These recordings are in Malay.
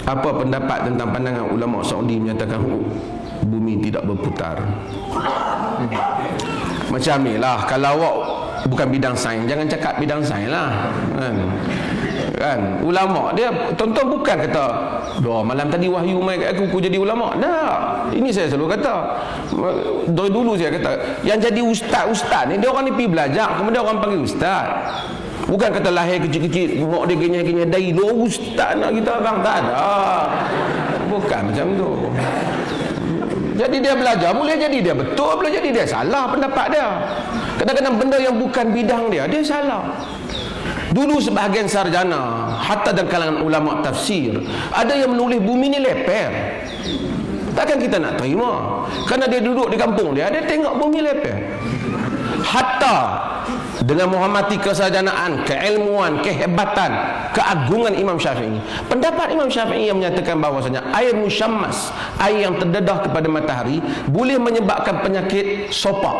Apa pendapat tentang pandangan ulama Saudi menyatakan bumi tidak berputar? Macam ni lah, kalau awak bukan bidang sains, jangan cakap bidang sains lah, kan? Ulama dia tonton bukan kata malam tadi wahyu mai kat aku jadi ulama. Dah, ini saya selalu kata, dari dulu saya kata, yang jadi ustaz ni dia orang ni pergi belajar, kemudian orang panggil ustaz. Bukan kata lahir kecil-kecil tengok dia kenyai-kenyai dari lo ustaz nak kita bang, tak ada. Bukan macam tu. Jadi dia belajar, boleh jadi dia betul, boleh jadi dia salah pendapat dia. Kadang-kadang benda yang bukan bidang dia salah. Dulu sebahagian sarjana, hatta dalam kalangan ulama tafsir, ada yang menulis bumi ni leper. Takkan kita nak terima? Kerana dia duduk di kampung dia tengok bumi leper. Hatta dengan menghormati kesarjanaan, keilmuan, kehebatan, keagungan Imam Syafi'i, pendapat Imam Syafi'i yang menyatakan bahawasanya air musyammas, air yang terdedah kepada matahari, boleh menyebabkan penyakit sopak.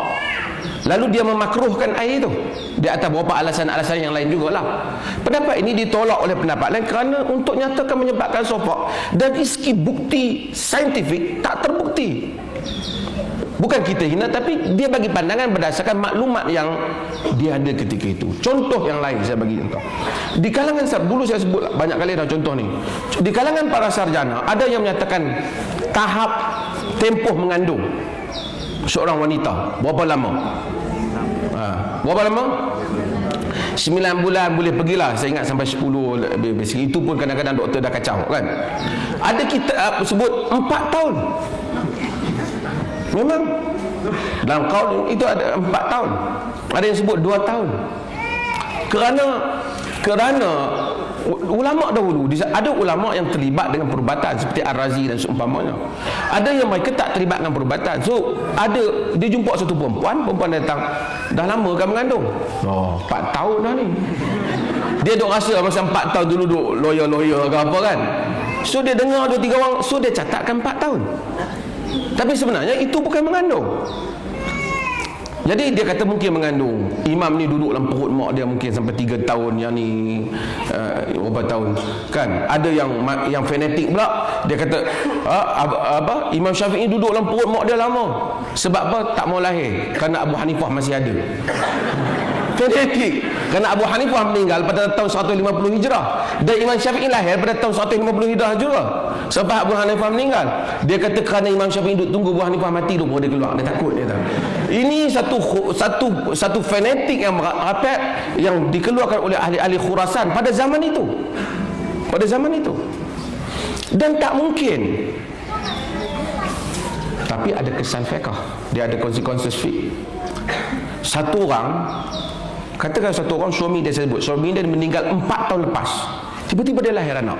Lalu dia memakruhkan air itu di atas beberapa alasan-alasan yang lain jugalah. Pendapat ini ditolak oleh pendapat lain kerana untuk nyatakan menyebabkan sopak dari segi bukti saintifik tak terbukti. Bukan kita hina, tapi dia bagi pandangan berdasarkan maklumat yang dia ada ketika itu. Contoh yang lain saya bagi contoh. Di kalangan, dulu saya sebut banyak kali dah contoh ni. Di kalangan para sarjana ada yang menyatakan tahap tempoh mengandung seorang wanita berapa lama? Berapa lama? 9 bulan boleh pergilah, saya ingat sampai 10 lebih. Itu pun kadang-kadang doktor dah kacau kan. Ada kita sebut 4 tahun. Memang dalam kaul itu ada 4 tahun. Ada yang sebut 2 tahun. Kerana ulama dahulu, ada ulama yang terlibat dengan perubatan seperti Ar-Razi dan seumpamanya. Ada yang mereka tak terlibat dengan perubatan. So dia jumpa satu perempuan datang, dah lama kan mengandung. 4 tahun dah ni. Dia duk rasa masa 4 tahun dulu duk lawyer ke apa kan. So dia dengar 2-3 orang, so dia catatkan 4 tahun. Tapi sebenarnya itu bukan mengandung. Jadi dia kata mungkin mengandung. Imam ni duduk dalam perut mak dia mungkin sampai 3 tahun, yang ni berapa tahun kan. Ada yang fanatik pula, dia kata Imam Syafi'i duduk dalam perut mak dia lama. Sebab apa? Tak mau lahir kerana Abu Hanifah masih ada. Fanatik kerana Abu Hanifah meninggal pada tahun 150 Hijrah dan Imam Syafi'i lahir pada tahun 150 Hijrah juga. Sebab Abu Hanifah meninggal, dia kata kerana Imam Syafi'i duduk tunggu Abu Hanifah mati dulu baru dia keluar. Dia takut dia tahu. Ini satu fanatik yang rapat yang dikeluarkan oleh ahli-ahli Khurasan pada zaman itu. Dan tak mungkin. Tapi ada kesan fiqh, dia ada konsekuensi fiqh. Satu orang, katakan satu orang suami dia, saya sebut suami dia meninggal 4 tahun lepas, tiba-tiba dia lahir anak.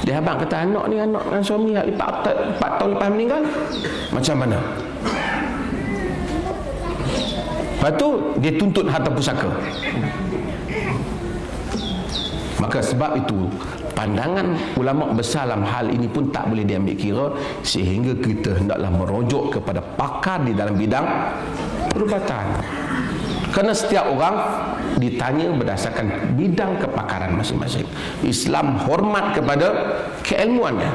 Dia abang kata anak dengan suami 4 tahun lepas meninggal, macam mana? Lepas tu dia tuntut harta pusaka. Maka sebab itu pandangan ulama besar dalam hal ini pun tak boleh diambil kira, sehingga kita hendaklah merujuk kepada pakar di dalam bidang perubatan. Kerana setiap orang ditanya berdasarkan bidang kepakaran masing-masing. Islam hormat kepada keilmuannya.